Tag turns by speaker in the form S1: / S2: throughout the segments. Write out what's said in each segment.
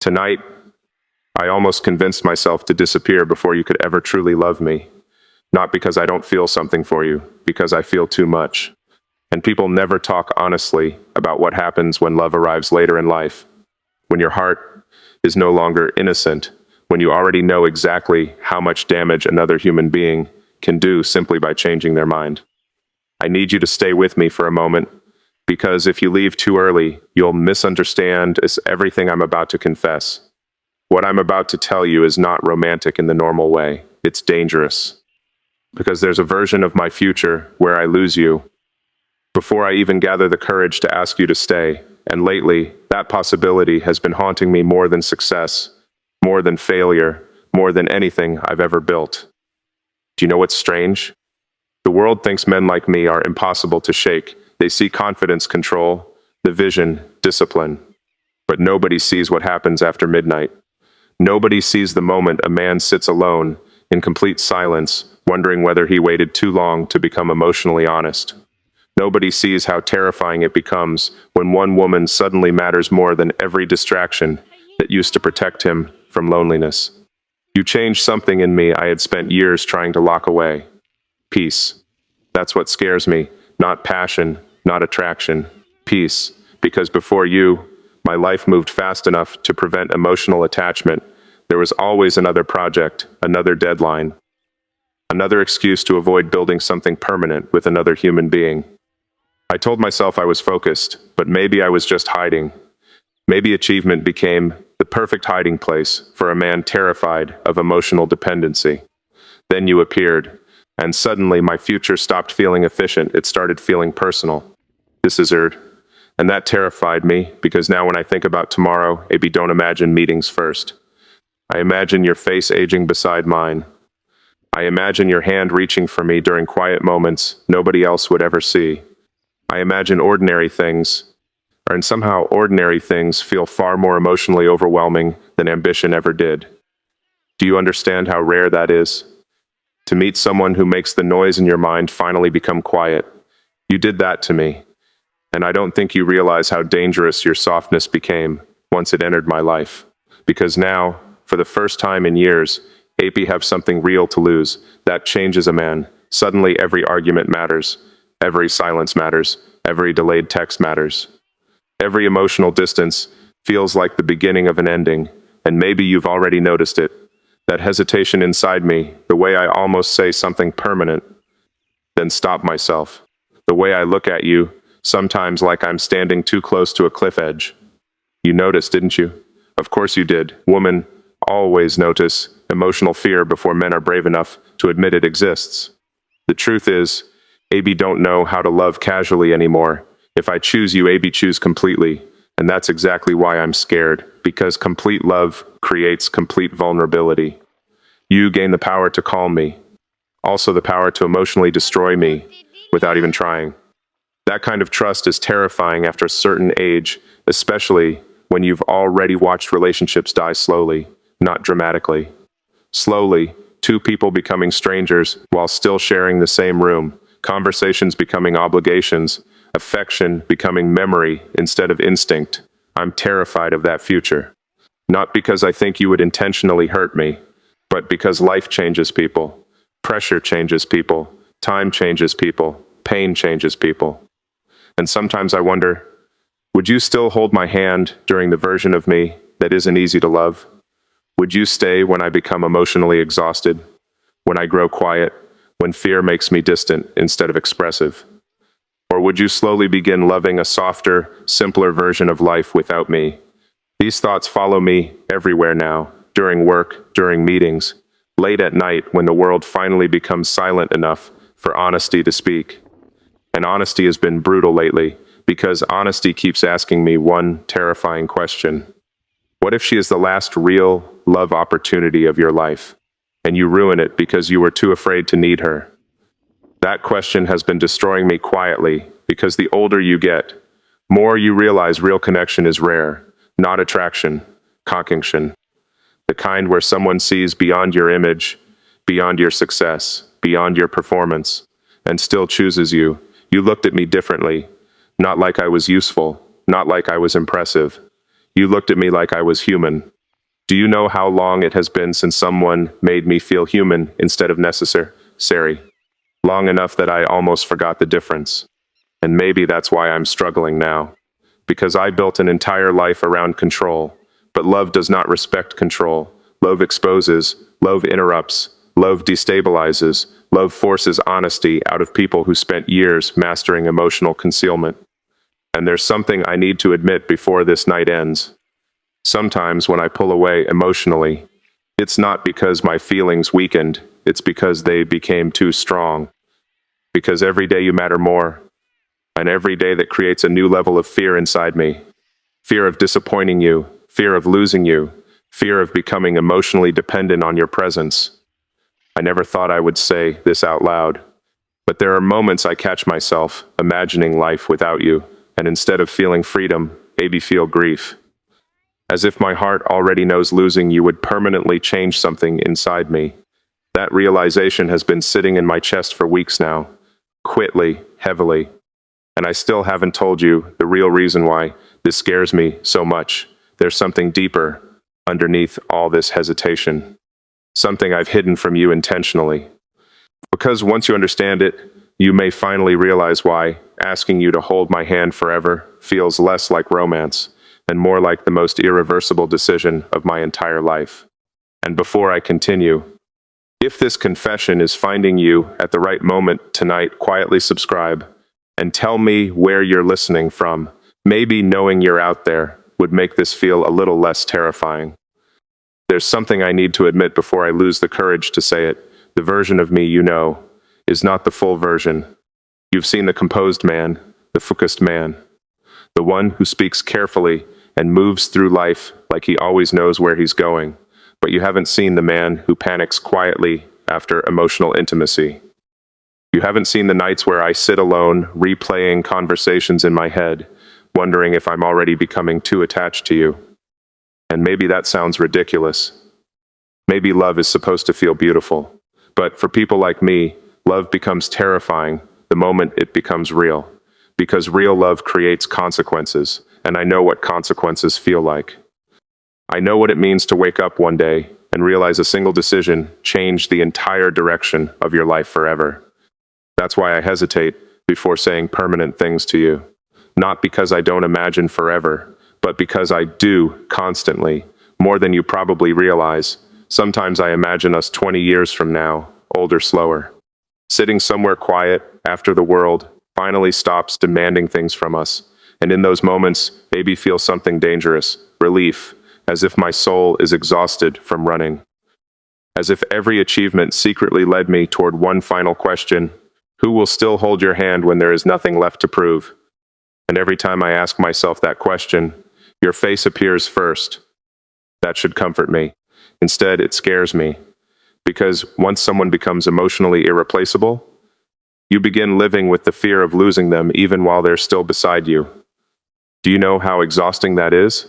S1: Tonight, I almost convinced myself to disappear before you could ever truly love me. Not because I don't feel something for you, because I feel too much. And people never talk honestly about what happens when love arrives later in life. When your heart is no longer innocent, when you already know exactly how much damage another human being can do simply by changing their mind. I need you to stay with me for a moment, because if you leave too early, you'll misunderstand everything I'm about to confess. What I'm about to tell you is not romantic in the normal way. It's dangerous. Because there's a version of my future where I lose you before I even gather the courage to ask you to stay. And lately, that possibility has been haunting me more than success, more than failure, more than anything I've ever built. Do you know what's strange? The world thinks men like me are impossible to shake. They see confidence, control, the vision, discipline. But nobody sees what happens after midnight. Nobody sees the moment a man sits alone, in complete silence, wondering whether he waited too long to become emotionally honest. Nobody sees how terrifying it becomes when one woman suddenly matters more than every distraction that used to protect him from loneliness. You changed something in me I had spent years trying to lock away. Peace. That's what scares me. Not passion, not attraction. Peace. Because before you, my life moved fast enough to prevent emotional attachment. There was always another project, another deadline, another excuse to avoid building something permanent with another human being. I told myself I was focused, but maybe I was just hiding. Maybe achievement became the perfect hiding place for a man terrified of emotional dependency. Then you appeared, and suddenly my future stopped feeling efficient. It started feeling personal. This is Erd. And that terrified me, because now when I think about tomorrow, AB, don't imagine meetings first. I imagine your face aging beside mine. I imagine your hand reaching for me during quiet moments nobody else would ever see. I imagine ordinary things, and somehow ordinary things feel far more emotionally overwhelming than ambition ever did. Do you understand how rare that is? To meet someone who makes the noise in your mind finally become quiet. You did that to me, and I don't think you realize how dangerous your softness became once it entered my life. Because now, for the first time in years, AP have something real to lose. That changes a man. Suddenly every argument matters. Every silence matters. Every delayed text matters. Every emotional distance feels like the beginning of an ending, and maybe you've already noticed it. That hesitation inside me, the way I almost say something permanent, then stop myself. The way I look at you, sometimes like I'm standing too close to a cliff edge. You noticed, didn't you? Of course you did. Women always notice emotional fear before men are brave enough to admit it exists. The truth is, AB don't know how to love casually anymore. If I choose you, AB choose completely. And that's exactly why I'm scared, because complete love creates complete vulnerability. You gain the power to calm me, also the power to emotionally destroy me without even trying. That kind of trust is terrifying after a certain age, especially when you've already watched relationships die slowly, not dramatically. Slowly, two people becoming strangers while still sharing the same room, conversations becoming obligations, affection becoming memory instead of instinct. I'm terrified of that future. Not because I think you would intentionally hurt me, but because life changes people. Pressure changes people. Time changes people. Pain changes people. And sometimes I wonder, would you still hold my hand during the version of me that isn't easy to love? Would you stay when I become emotionally exhausted? When I grow quiet? When fear makes me distant instead of expressive? Or would you slowly begin loving a softer, simpler version of life without me? These thoughts follow me everywhere now, during work, during meetings, late at night when the world finally becomes silent enough for honesty to speak. And honesty has been brutal lately, because honesty keeps asking me one terrifying question. What if she is the last real love opportunity of your life, and you ruin it because you were too afraid to need her? That question has been destroying me quietly, because the older you get, more you realize real connection is rare, not attraction, connection. The kind where someone sees beyond your image, beyond your success, beyond your performance, and still chooses you. You looked at me differently, not like I was useful, not like I was impressive. You looked at me like I was human. Do you know how long it has been since someone made me feel human instead of necessary? Long enough that I almost forgot the difference. And maybe that's why I'm struggling now. Because I built an entire life around control. But love does not respect control. Love exposes, love interrupts, love destabilizes, love forces honesty out of people who spent years mastering emotional concealment. And there's something I need to admit before this night ends. Sometimes when I pull away emotionally, it's not because my feelings weakened, it's because they became too strong. Because every day you matter more, and every day that creates a new level of fear inside me. Fear of disappointing you, fear of losing you, fear of becoming emotionally dependent on your presence. I never thought I would say this out loud, but there are moments I catch myself imagining life without you, and instead of feeling freedom, maybe feel grief. As if my heart already knows losing you would permanently change something inside me. That realization has been sitting in my chest for weeks now, quietly, heavily. And I still haven't told you the real reason why this scares me so much. There's something deeper underneath all this hesitation. Something I've hidden from you intentionally. Because once you understand it, you may finally realize why asking you to hold my hand forever feels less like romance and more like the most irreversible decision of my entire life. And before I continue, if this confession is finding you at the right moment tonight, quietly subscribe and tell me where you're listening from. Maybe knowing you're out there would make this feel a little less terrifying. There's something I need to admit before I lose the courage to say it. The version of me you know is not the full version. You've seen the composed man, the focused man, the one who speaks carefully and moves through life like he always knows where he's going. But you haven't seen the man who panics quietly after emotional intimacy. You haven't seen the nights where I sit alone, replaying conversations in my head, wondering if I'm already becoming too attached to you. And maybe that sounds ridiculous. Maybe love is supposed to feel beautiful. But for people like me, love becomes terrifying the moment it becomes real. Because real love creates consequences, and I know what consequences feel like. I know what it means to wake up one day and realize a single decision changed the entire direction of your life forever. That's why I hesitate before saying permanent things to you. Not because I don't imagine forever, but because I do constantly, more than you probably realize. Sometimes I imagine us 20 years from now, older, slower, sitting somewhere quiet after the world finally stops demanding things from us. And in those moments, maybe feel something dangerous, relief, as if my soul is exhausted from running. As if every achievement secretly led me toward one final question: who will still hold your hand when there is nothing left to prove? And every time I ask myself that question, your face appears first. That should comfort me. Instead, it scares me. Because once someone becomes emotionally irreplaceable, you begin living with the fear of losing them even while they're still beside you. Do you know how exhausting that is?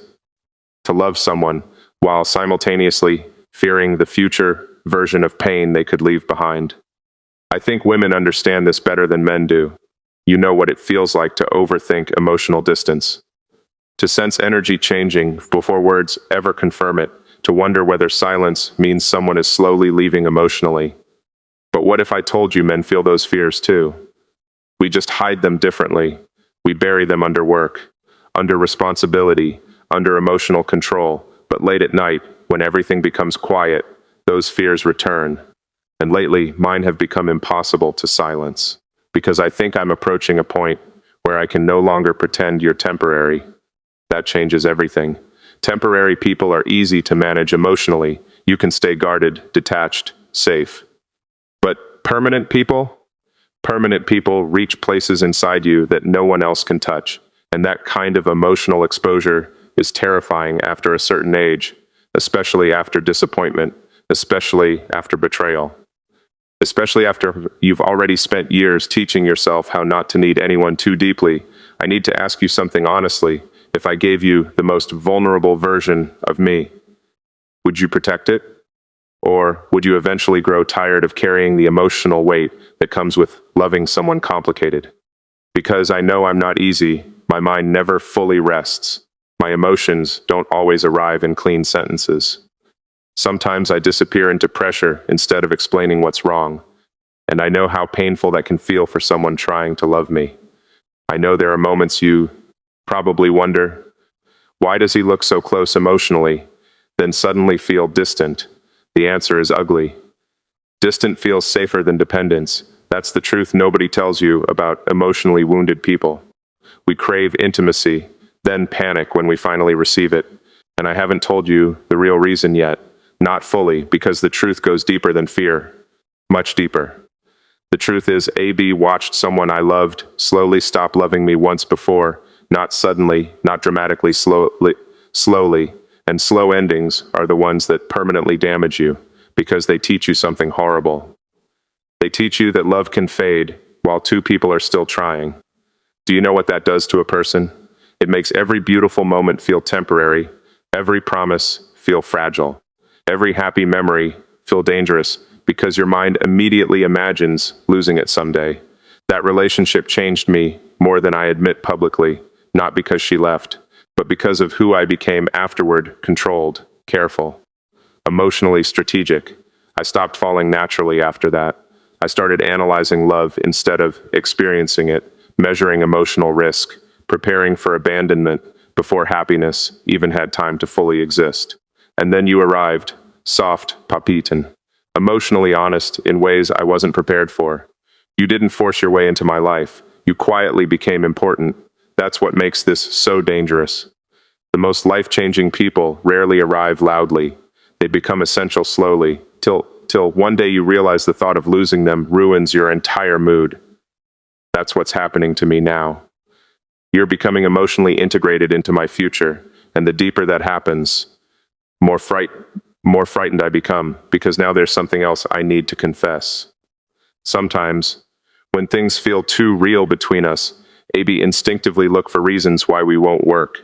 S1: To love someone while simultaneously fearing the future version of pain they could leave behind. I think women understand this better than men do. You know what it feels like to overthink emotional distance, to sense energy changing before words ever confirm it, to wonder whether silence means someone is slowly leaving emotionally. But what if I told you men feel those fears too? We just hide them differently. We bury them under work, under responsibility, under emotional control. But late at night, when everything becomes quiet, those fears return. And lately, mine have become impossible to silence. Because I think I'm approaching a point where I can no longer pretend you're temporary. That changes everything. Temporary people are easy to manage emotionally. You can stay guarded, detached, safe. But permanent people reach places inside you that no one else can touch. And that kind of emotional exposure is terrifying after a certain age, especially after disappointment, especially after betrayal. Especially after you've already spent years teaching yourself how not to need anyone too deeply. I need to ask you something honestly. If I gave you the most vulnerable version of me, would you protect it? Or would you eventually grow tired of carrying the emotional weight that comes with loving someone complicated? Because I know I'm not easy, my mind never fully rests. My emotions don't always arrive in clean sentences. Sometimes I disappear into pressure instead of explaining what's wrong, and I know how painful that can feel for someone trying to love me. I know there are moments you probably wonder, why does he look so close emotionally, then suddenly feel distant? The answer is ugly. Distant feels safer than dependence. That's the truth nobody tells you about emotionally wounded people. We crave intimacy, then panic when we finally receive it. And I haven't told you the real reason yet. Not fully, because the truth goes deeper than fear. Much deeper. The truth is, AB watched someone I loved slowly stop loving me once before, not suddenly, not dramatically, slowly. And slow endings are the ones that permanently damage you, because they teach you something horrible. They teach you that love can fade while two people are still trying. Do you know what that does to a person? It makes every beautiful moment feel temporary, every promise feel fragile, every happy memory feel dangerous, because your mind immediately imagines losing it someday. That relationship changed me more than I admit publicly, not because she left, but because of who I became afterward: controlled, careful, emotionally strategic. I stopped falling naturally after that. I started analyzing love instead of experiencing it, measuring emotional risk, preparing for abandonment before happiness even had time to fully exist. And then you arrived, soft, papitan, emotionally honest in ways I wasn't prepared for. You didn't force your way into my life. You quietly became important. That's what makes this so dangerous. The most life-changing people rarely arrive loudly. They become essential slowly, till one day you realize the thought of losing them ruins your entire mood. That's what's happening to me now. You're becoming emotionally integrated into my future, and the deeper that happens, more frightened I become, because now there's something else I need to confess. Sometimes, when things feel too real between us, AB instinctively look for reasons why we won't work.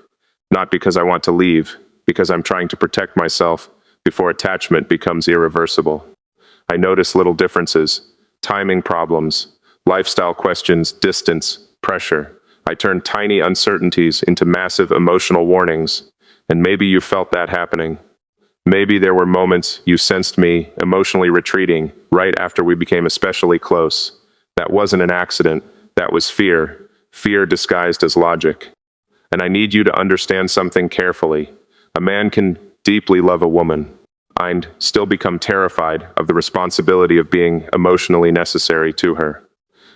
S1: Not because I want to leave, because I'm trying to protect myself before attachment becomes irreversible. I notice little differences, timing problems, lifestyle questions, distance, pressure. I turn tiny uncertainties into massive emotional warnings, and maybe you felt that happening. Maybe there were moments you sensed me emotionally retreating right after we became especially close. That wasn't an accident, that was fear disguised as logic. And I need you to understand something carefully. A man can deeply love a woman and still become terrified of the responsibility of being emotionally necessary to her.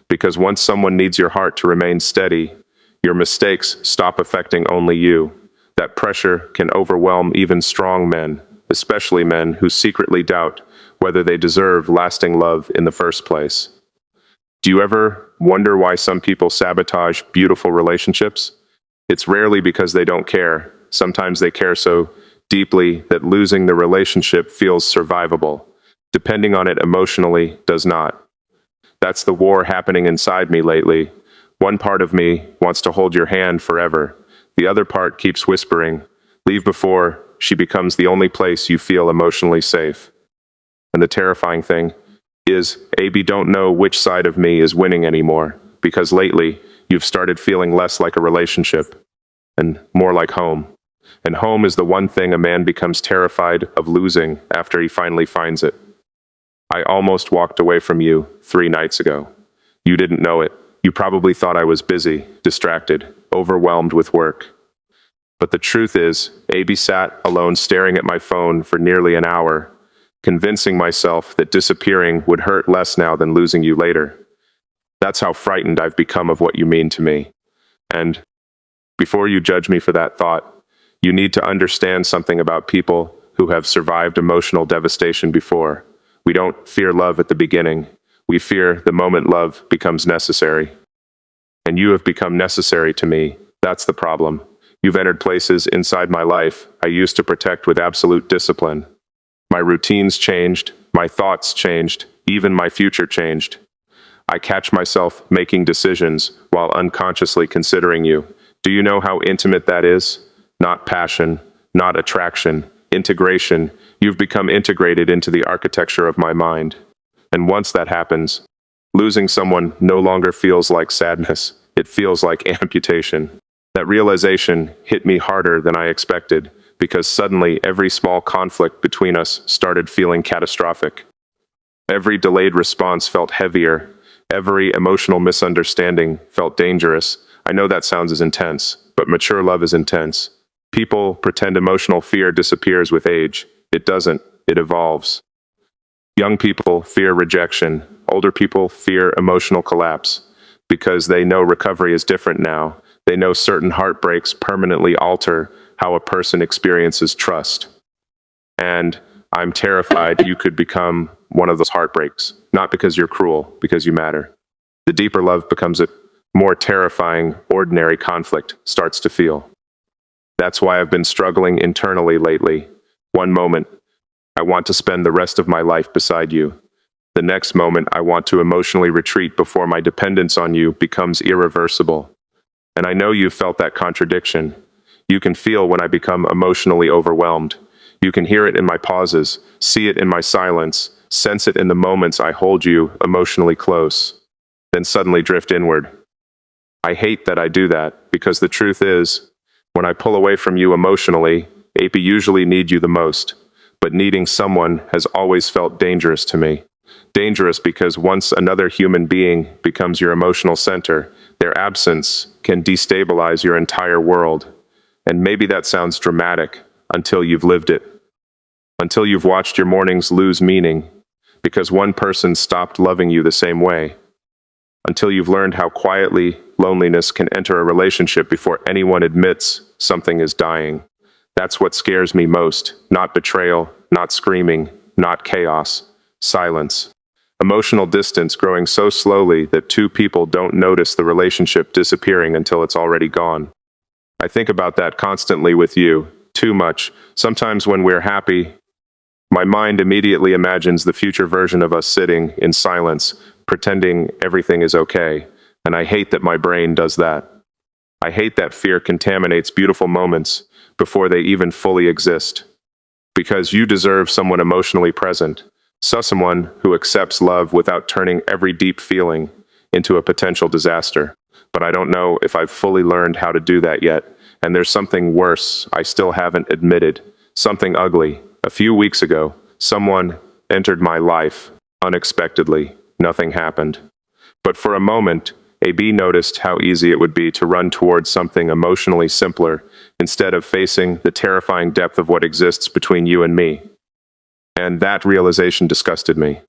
S1: Because once someone needs your heart to remain steady, your mistakes stop affecting only you. That pressure can overwhelm even strong men, especially men who secretly doubt whether they deserve lasting love in the first place. Do you ever wonder why some people sabotage beautiful relationships? It's rarely because they don't care. Sometimes they care so deeply that losing the relationship feels survivable. Depending on it emotionally does not. That's the war happening inside me lately. One part of me wants to hold your hand forever. The other part keeps whispering, leave before she becomes the only place you feel emotionally safe. And the terrifying thing is, AB don't know which side of me is winning anymore, because lately, you've started feeling less like a relationship and more like home. And home is the one thing a man becomes terrified of losing after he finally finds it. I almost walked away from you 3 nights ago. You didn't know it. You probably thought I was busy, distracted, overwhelmed with work. But the truth is, AB sat alone staring at my phone for nearly an hour, convincing myself that disappearing would hurt less now than losing you later. That's how frightened I've become of what you mean to me. And before you judge me for that thought, you need to understand something about people who have survived emotional devastation before. We don't fear love at the beginning. We fear the moment love becomes necessary. And you have become necessary to me. That's the problem. You've entered places inside my life I used to protect with absolute discipline. My routines changed, my thoughts changed, even my future changed. I catch myself making decisions while unconsciously considering you. Do you know how intimate that is? Not passion, not attraction, integration. You've become integrated into the architecture of my mind. And once that happens, losing someone no longer feels like sadness. It feels like amputation. That realization hit me harder than I expected, because suddenly every small conflict between us started feeling catastrophic. Every delayed response felt heavier. Every emotional misunderstanding felt dangerous. I know that sounds as intense, but mature love is intense. People pretend emotional fear disappears with age. It doesn't. It evolves. Young people fear rejection. Older people fear emotional collapse. Because they know recovery is different now. They know certain heartbreaks permanently alter how a person experiences trust. And I'm terrified you could become one of those heartbreaks. Not because you're cruel, because you matter. The deeper love becomes a more terrifying, ordinary conflict starts to feel. That's why I've been struggling internally lately. One moment, I want to spend the rest of my life beside you. The next moment, I want to emotionally retreat before my dependence on you becomes irreversible. And I know you've felt that contradiction. You can feel when I become emotionally overwhelmed. You can hear it in my pauses, see it in my silence, sense it in the moments I hold you emotionally close, then suddenly drift inward. I hate that I do that, because the truth is, when I pull away from you emotionally, AP usually need you the most. But needing someone has always felt dangerous to me. Dangerous because once another human being becomes your emotional center, their absence can destabilize your entire world. And maybe that sounds dramatic until you've lived it. Until you've watched your mornings lose meaning because one person stopped loving you the same way. Until you've learned how quietly loneliness can enter a relationship before anyone admits something is dying. That's what scares me most. Not betrayal, not screaming, not chaos. Silence. Emotional distance growing so slowly that two people don't notice the relationship disappearing until it's already gone. I think about that constantly with you, too much. Sometimes when we're happy, my mind immediately imagines the future version of us sitting in silence, pretending everything is okay. And I hate that my brain does that. I hate that fear contaminates beautiful moments before they even fully exist. Because you deserve someone emotionally present. Someone who accepts love without turning every deep feeling into a potential disaster. But I don't know if I've fully learned how to do that yet. And there's something worse I still haven't admitted. Something ugly. A few weeks ago, someone entered my life unexpectedly. Nothing happened. But for a moment, AB noticed how easy it would be to run towards something emotionally simpler instead of facing the terrifying depth of what exists between you and me. And that realization disgusted me.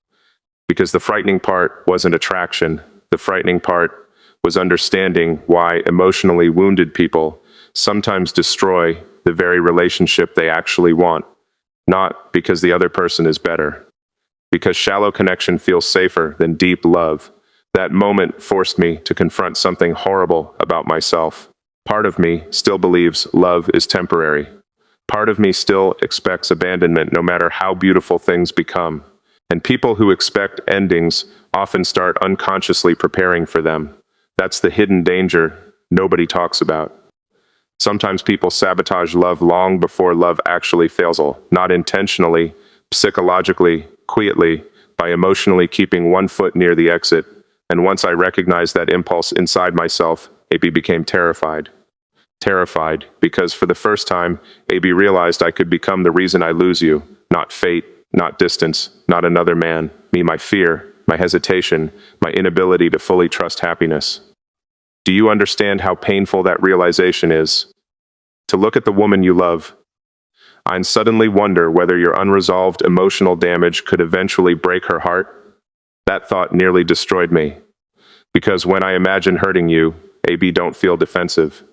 S1: Because the frightening part wasn't attraction. The frightening part was understanding why emotionally wounded people sometimes destroy the very relationship they actually want. Not because the other person is better. Because shallow connection feels safer than deep love. That moment forced me to confront something horrible about myself. Part of me still believes love is temporary. Part of me still expects abandonment no matter how beautiful things become. And people who expect endings often start unconsciously preparing for them. That's the hidden danger nobody talks about. Sometimes people sabotage love long before love actually fails, not intentionally, psychologically, quietly, by emotionally keeping one foot near the exit. And once I recognized that impulse inside myself, AB became terrified. Terrified, because for the first time, AB realized I could become the reason I lose you. Not fate, not distance, not another man. Me, my fear, my hesitation, my inability to fully trust happiness. Do you understand how painful that realization is? To look at the woman you love, and suddenly wonder whether your unresolved emotional damage could eventually break her heart? That thought nearly destroyed me. Because when I imagine hurting you, AB, don't feel defensive.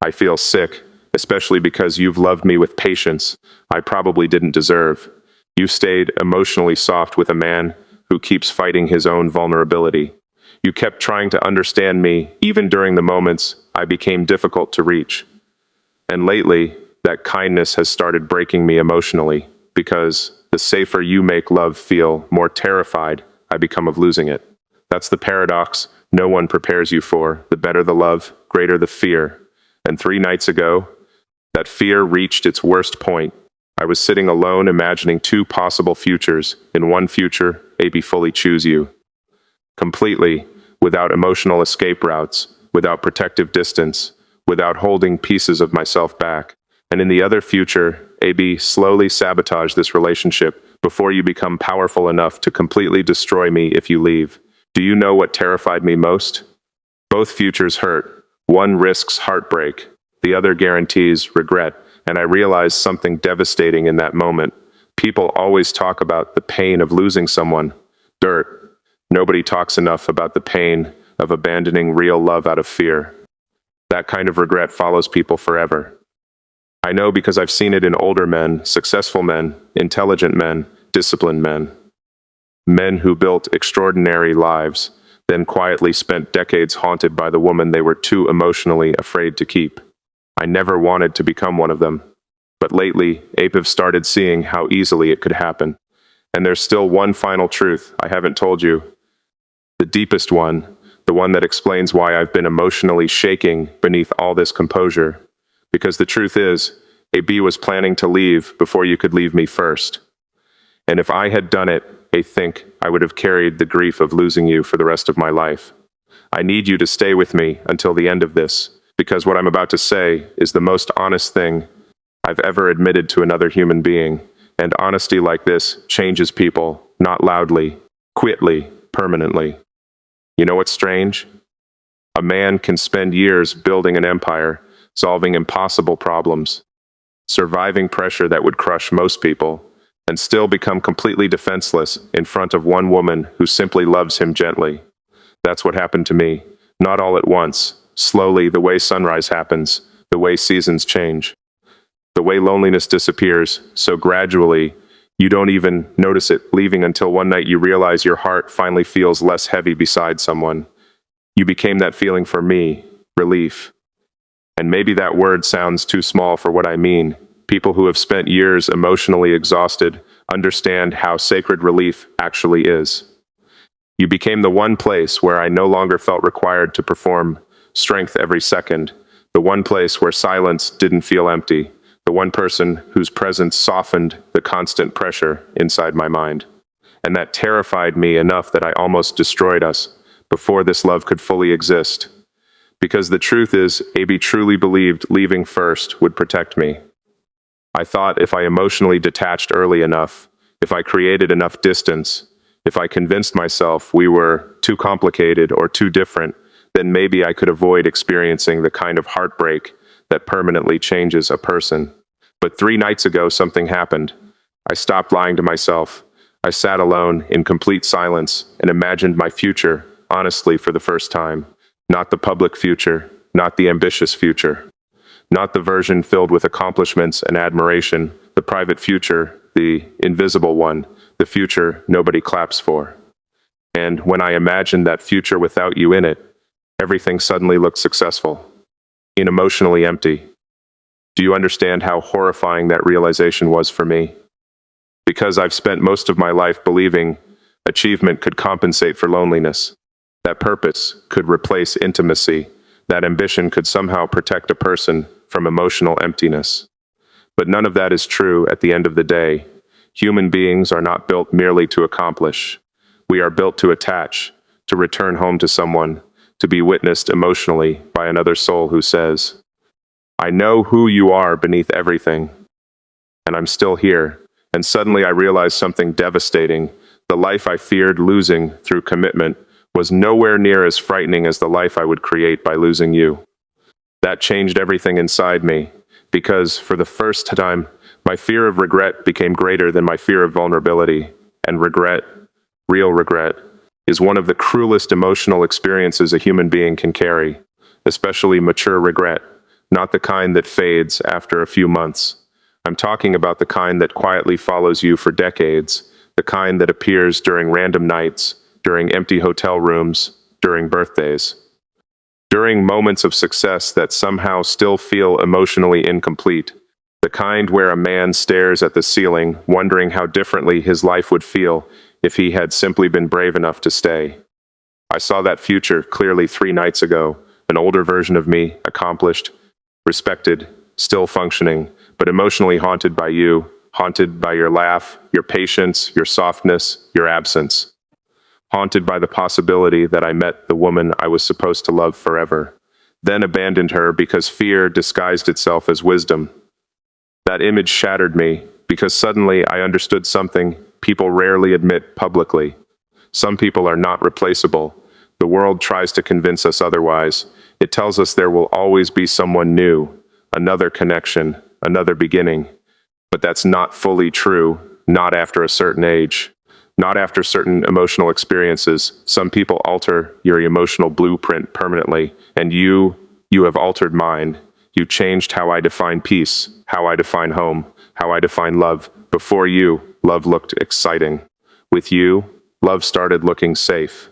S1: I feel sick, especially because you've loved me with patience I probably didn't deserve. You stayed emotionally soft with a man who keeps fighting his own vulnerability. You kept trying to understand me, even during the moments I became difficult to reach. And lately, that kindness has started breaking me emotionally, because the safer you make love feel, more terrified I become of losing it. That's the paradox no one prepares you for. The better the love, greater the fear. And 3 nights ago, that fear reached its worst point. I was sitting alone imagining 2 possible futures. In one future, AB fully choose you. Completely, without emotional escape routes, without protective distance, without holding pieces of myself back. And in the other future, AB, slowly sabotage this relationship before you become powerful enough to completely destroy me if you leave. Do you know what terrified me most? Both futures hurt. One risks heartbreak, the other guarantees regret, and I realized something devastating in that moment. People always talk about the pain of losing someone. Dirt. Nobody talks enough about the pain of abandoning real love out of fear. That kind of regret follows people forever. I know because I've seen it in older men, successful men, intelligent men, disciplined men. Men who built extraordinary lives, then quietly spent decades haunted by the woman they were too emotionally afraid to keep. I never wanted to become one of them. But lately, I've started seeing how easily it could happen. And there's still one final truth I haven't told you. The deepest one, the one that explains why I've been emotionally shaking beneath all this composure. Because the truth is, AB was planning to leave before you could leave me first. And if I had done it, I think I would have carried the grief of losing you for the rest of my life. I need you to stay with me until the end of this, because what I'm about to say is the most honest thing I've ever admitted to another human being, and honesty like this changes people, not loudly, quickly, permanently. You know what's strange? A man can spend years building an empire, solving impossible problems, surviving pressure that would crush most people, and still become completely defenseless in front of one woman who simply loves him gently. That's what happened to me, not all at once, slowly, the way sunrise happens, the way seasons change. The way loneliness disappears, so gradually, you don't even notice it leaving until one night you realize your heart finally feels less heavy beside someone. You became that feeling for me, relief. And maybe that word sounds too small for what I mean. People who have spent years emotionally exhausted understand how sacred relief actually is. You became the one place where I no longer felt required to perform strength every second, the one place where silence didn't feel empty, the one person whose presence softened the constant pressure inside my mind. And that terrified me enough that I almost destroyed us before this love could fully exist. Because the truth is, AB truly believed leaving first would protect me. I thought if I emotionally detached early enough, if I created enough distance, if I convinced myself we were too complicated or too different, then maybe I could avoid experiencing the kind of heartbreak that permanently changes a person. But 3 nights ago, something happened. I stopped lying to myself. I sat alone in complete silence and imagined my future, honestly, for the first time. Not the public future, not the ambitious future, not the version filled with accomplishments and admiration, the private future, the invisible one, the future nobody claps for. And when I imagined that future without you in it, everything suddenly looked successful, and emotionally empty. Do you understand how horrifying that realization was for me? Because I've spent most of my life believing achievement could compensate for loneliness, that purpose could replace intimacy, that ambition could somehow protect a person from emotional emptiness. But none of that is true at the end of the day. Human beings are not built merely to accomplish. We are built to attach, to return home to someone, to be witnessed emotionally by another soul who says, I know who you are beneath everything, and I'm still here. And suddenly I realized something devastating. The life I feared losing through commitment was nowhere near as frightening as the life I would create by losing you. That changed everything inside me, because for the first time, my fear of regret became greater than my fear of vulnerability. And regret, real regret, is one of the cruelest emotional experiences a human being can carry, especially mature regret, not the kind that fades after a few months. I'm talking about the kind that quietly follows you for decades, the kind that appears during random nights, during empty hotel rooms, during birthdays, during moments of success that somehow still feel emotionally incomplete, the kind where a man stares at the ceiling, wondering how differently his life would feel if he had simply been brave enough to stay. I saw that future clearly 3 nights ago, an older version of me, accomplished, respected, still functioning, but emotionally haunted by you, haunted by your laugh, your patience, your softness, your absence. Haunted by the possibility that I met the woman I was supposed to love forever. then abandoned her because fear disguised itself as wisdom. That image shattered me because suddenly I understood something people rarely admit publicly. Some people are not replaceable. The world tries to convince us otherwise. It tells us there will always be someone new, another connection, another beginning. But that's not fully true, not after a certain age, not after certain emotional experiences. Some people alter your emotional blueprint permanently, and you have altered mine. You changed how I define peace, how I define home, how I define love. Before you, love looked exciting. With you, love started looking safe.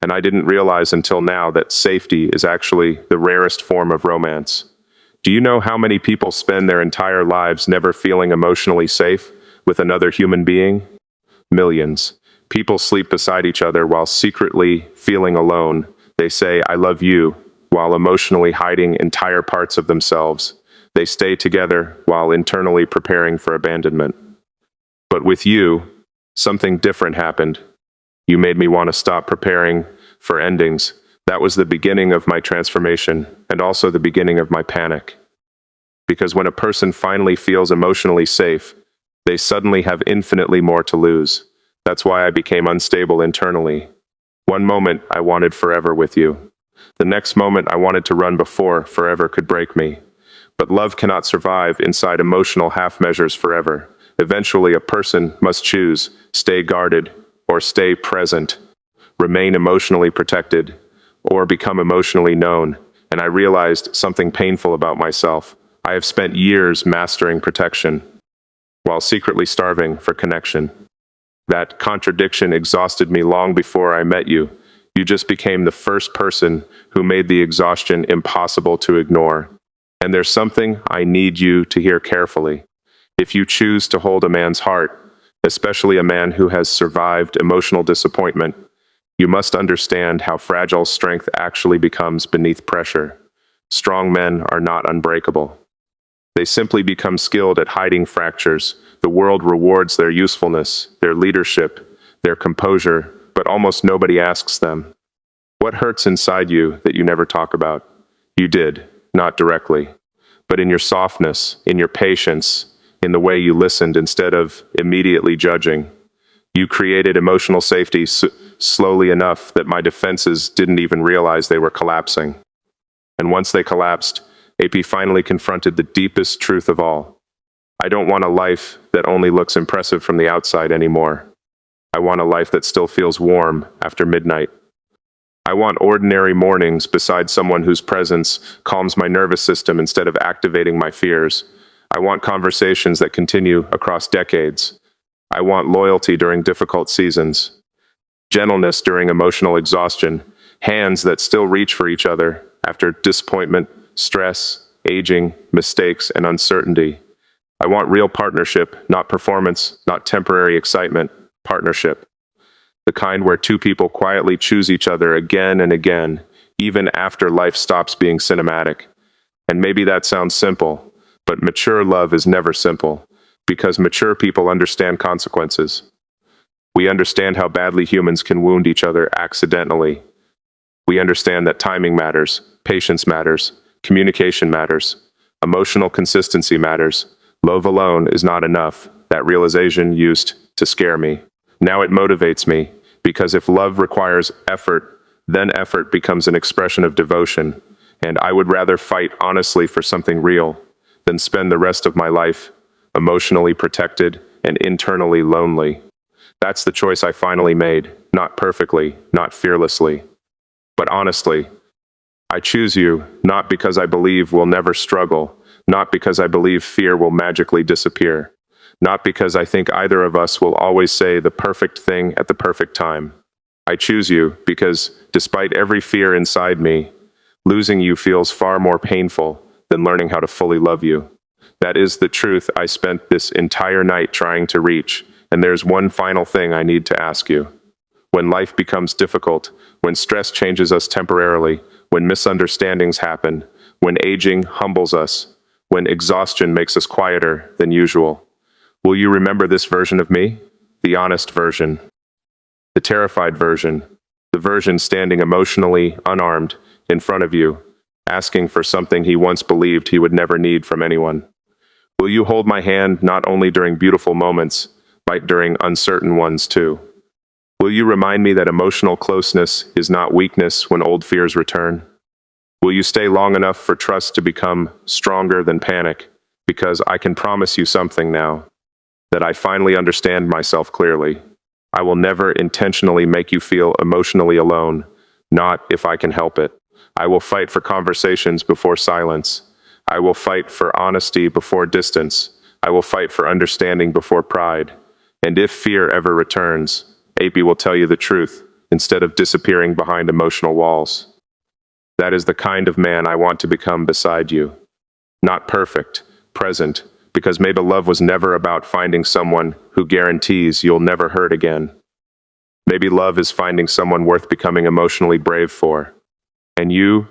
S1: And I didn't realize until now that safety is actually the rarest form of romance. Do you know how many people spend their entire lives never feeling emotionally safe with another human being? Millions. People sleep beside each other while secretly feeling alone. They say, "I love you," while emotionally hiding entire parts of themselves. They stay together while internally preparing for abandonment. But with you, something different happened. You made me want to stop preparing for endings. That was the beginning of my transformation, and also the beginning of my panic. Because when a person finally feels emotionally safe, they suddenly have infinitely more to lose. That's why I became unstable internally. One moment I wanted forever with you. The next moment I wanted to run before forever could break me. But love cannot survive inside emotional half measures forever. Eventually a person must choose, stay guarded, or stay present, remain emotionally protected, or become emotionally known. And I realized something painful about myself. I have spent years mastering protection, while secretly starving for connection. That contradiction exhausted me long before I met you. You just became the first person who made the exhaustion impossible to ignore. And there's something I need you to hear carefully. If you choose to hold a man's heart, especially a man who has survived emotional disappointment, you must understand how fragile strength actually becomes beneath pressure. Strong men are not unbreakable. They simply become skilled at hiding fractures. The world rewards their usefulness, their leadership, their composure, but almost nobody asks them, "What hurts inside you that you never talk about?" You did, not directly, but in your softness, in your patience, in the way you listened instead of immediately judging. You created emotional safety slowly enough that my defenses didn't even realize they were collapsing. And once they collapsed, AP finally confronted the deepest truth of all. I don't want a life that only looks impressive from the outside anymore. I want a life that still feels warm after midnight. I want ordinary mornings beside someone whose presence calms my nervous system instead of activating my fears. I want conversations that continue across decades. I want loyalty during difficult seasons, gentleness during emotional exhaustion, hands that still reach for each other after disappointment, stress, aging, mistakes, and uncertainty. I want real partnership, not performance, not temporary excitement, partnership. The kind where two people quietly choose each other again and again, even after life stops being cinematic. And maybe that sounds simple, but mature love is never simple, because mature people understand consequences. We understand how badly humans can wound each other accidentally. We understand that timing matters, patience matters, communication matters, emotional consistency matters. Love alone is not enough. That realization used to scare me. Now it motivates me, because if love requires effort, then effort becomes an expression of devotion, and I would rather fight honestly for something real than spend the rest of my life emotionally protected and internally lonely. That's the choice I finally made, not perfectly, not fearlessly, but honestly. I choose you, not because I believe we'll never struggle, not because I believe fear will magically disappear, not because I think either of us will always say the perfect thing at the perfect time. I choose you because, despite every fear inside me, losing you feels far more painful than learning how to fully love you. That is the truth I spent this entire night trying to reach, and there's one final thing I need to ask you. When life becomes difficult, when stress changes us temporarily, when misunderstandings happen, when aging humbles us, when exhaustion makes us quieter than usual, will you remember this version of me? The honest version, the terrified version, the version standing emotionally unarmed in front of you, asking for something he once believed he would never need from anyone. Will you hold my hand not only during beautiful moments, but during uncertain ones too? Will you remind me that emotional closeness is not weakness when old fears return? Will you stay long enough for trust to become stronger than panic? Because I can promise you something now, that I finally understand myself clearly. I will never intentionally make you feel emotionally alone, not if I can help it. I will fight for conversations before silence. I will fight for honesty before distance. I will fight for understanding before pride. And if fear ever returns, AP will tell you the truth, instead of disappearing behind emotional walls. That is the kind of man I want to become beside you. Not perfect, present, because maybe love was never about finding someone who guarantees you'll never hurt again. Maybe love is finding someone worth becoming emotionally brave for. And you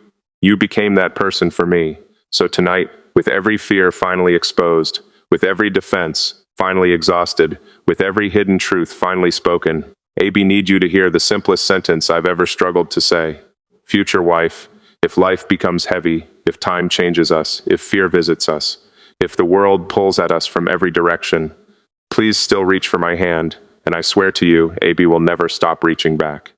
S1: became that person for me. So tonight, with every fear finally exposed, with every defense finally exhausted, with every hidden truth finally spoken, AB need you to hear the simplest sentence I've ever struggled to say. Future wife, if life becomes heavy, if time changes us, if fear visits us, if the world pulls at us from every direction, please still reach for my hand, and I swear to you, AB will never stop reaching back.